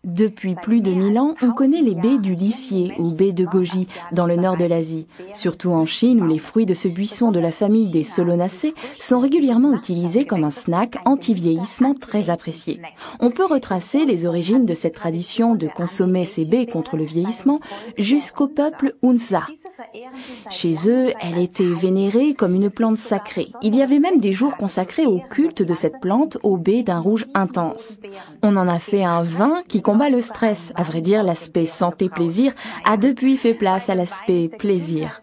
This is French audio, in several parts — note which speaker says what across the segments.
Speaker 1: Depuis plus de 1000 ans, on connaît les baies du lisier ou baies de goji dans le nord de l'Asie, surtout en Chine où les fruits de ce buisson de la famille des Solanacées sont régulièrement utilisés comme un snack anti-vieillissement très apprécié. On peut retracer les origines de cette tradition de consommer ces baies contre le vieillissement jusqu'au peuple Hunza. Chez eux, elle était vénérée comme une plante sacrée. Il y avait même des jours consacrés au culte de cette plante aux baies d'un rouge intense. On en a fait un vin qui combat le stress. À vrai dire, l'aspect santé-plaisir a depuis fait place à l'aspect plaisir.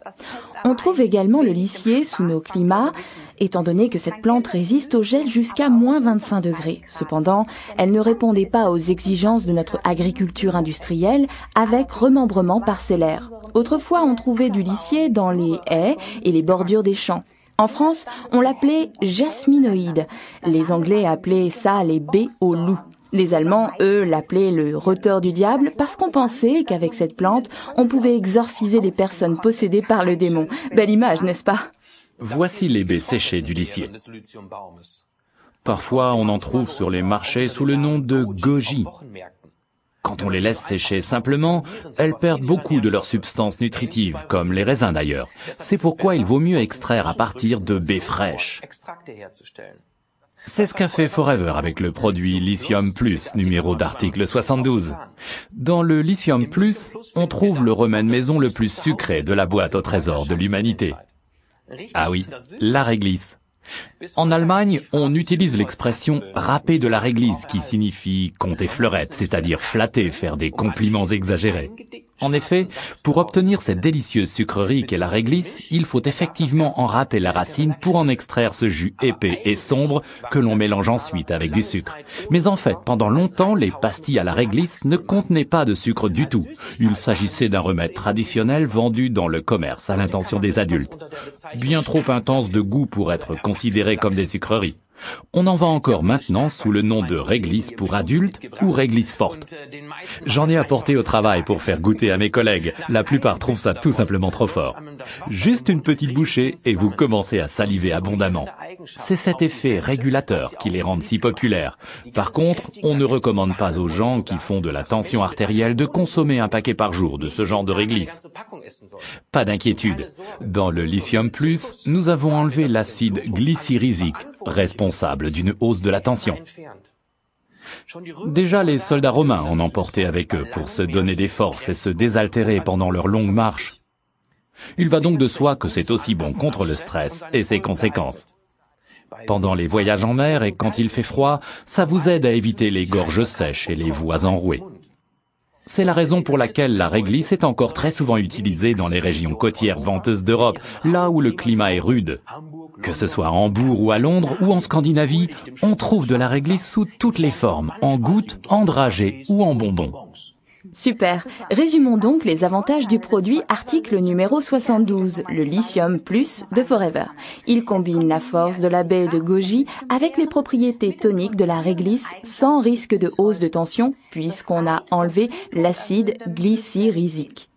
Speaker 1: On trouve également le lisier sous nos climats, étant donné que cette plante résiste au gel jusqu'à moins 25 degrés. Cependant, elle ne répondait pas aux exigences de notre agriculture industrielle avec remembrement parcellaire. Autrefois, on trouvait du lisier dans les haies et les bordures des champs. En France, on l'appelait jasminoïde. Les Anglais appelaient ça les baies au loup. Les Allemands, eux, l'appelaient le roteur du diable parce qu'on pensait qu'avec cette plante, on pouvait exorciser les personnes possédées par le démon. Belle image, n'est-ce pas?
Speaker 2: Voici les baies séchées du lisier. Parfois, on en trouve sur les marchés sous le nom de goji. Quand on les laisse sécher simplement, elles perdent beaucoup de leurs substances nutritives, comme les raisins d'ailleurs. C'est pourquoi il vaut mieux extraire à partir de baies fraîches. C'est ce qu'a fait Forever avec le produit Lithium Plus, numéro d'article 72. Dans le Lithium Plus, on trouve le remède maison le plus sucré de la boîte au trésor de l'humanité. Ah oui, la réglisse. En Allemagne, on utilise l'expression « râper de la réglisse » qui signifie compter fleurette, c'est-à-dire flatter, faire des compliments exagérés. En effet, pour obtenir cette délicieuse sucrerie qu'est la réglisse, il faut effectivement en râper la racine pour en extraire ce jus épais et sombre que l'on mélange ensuite avec du sucre. Mais en fait, pendant longtemps, les pastilles à la réglisse ne contenaient pas de sucre du tout. Il s'agissait d'un remède traditionnel vendu dans le commerce à l'intention des adultes. Bien trop intense de goût pour être considéré comme des sucreries. On en vend encore maintenant sous le nom de réglisse pour adultes ou réglisse forte. J'en ai apporté au travail pour faire goûter à mes collègues. La plupart trouvent ça tout simplement trop fort. Juste une petite bouchée et vous commencez à saliver abondamment. C'est cet effet régulateur qui les rend si populaires. Par contre, on ne recommande pas aux gens qui font de la tension artérielle de consommer un paquet par jour de ce genre de réglisse. Pas d'inquiétude. Dans le Lithium Plus, nous avons enlevé l'acide glycyrrhésique, responsable d'une hausse de la tension. Déjà, les soldats romains en emportaient avec eux pour se donner des forces et se désaltérer pendant leur longue marche. Il va donc de soi que c'est aussi bon contre le stress et ses conséquences. Pendant les voyages en mer et quand il fait froid, ça vous aide à éviter les gorges sèches et les voies enrouées. C'est la raison pour laquelle la réglisse est encore très souvent utilisée dans les régions côtières venteuses d'Europe, là où le climat est rude. Que ce soit à Hambourg ou à Londres ou en Scandinavie, on trouve de la réglisse sous toutes les formes, en gouttes, en dragées ou en bonbons.
Speaker 1: Super. Résumons donc les avantages du produit article numéro 72, le Lithium Plus de Forever. Il combine la force de la baie de goji avec les propriétés toniques de la réglisse sans risque de hausse de tension puisqu'on a enlevé l'acide glycyrrhésique.